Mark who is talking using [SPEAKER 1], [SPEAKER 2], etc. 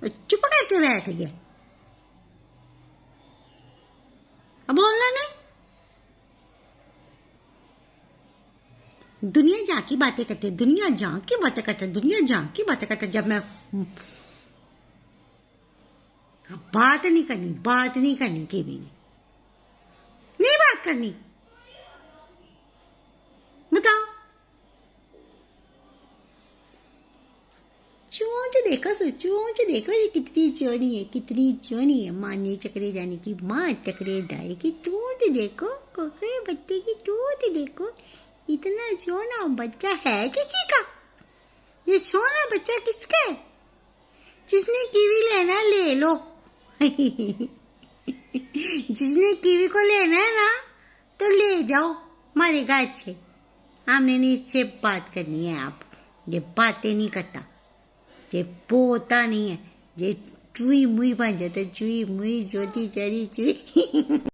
[SPEAKER 1] और चुप करके बैठ गया। अब बोलना नहीं। दुनिया जहाँ की बातें करते, दुनिया जहाँ की बातें करते, दुनिया जहाँ की बातें करते। जब मैं बात नहीं करनी, बात नहीं करनी, की भी नहीं बात करनी। बताओ, चोंच देखो, चोंच देखो, ये कितनी चोरी है, कितनी चोरी है। मारने चकरे जाने की, माँ चकरे दाए की चोंच देखो, कोके बच्चे की चोंच देखो। इतना सोना बच्चा है किसी का? ये सोना बच्चा किसका है? जिसने कीवी लेना ले लो। जिसने कीवी को लेना है ना, तो ले जाओ, मारेगा अच्छे। हमने नहीं इससे बात करनी है। आप ये बातें नहीं करता, ये पोता नहीं है, ये चुई मुई बन जाता, चुई मुई ज्योति चरी चुई।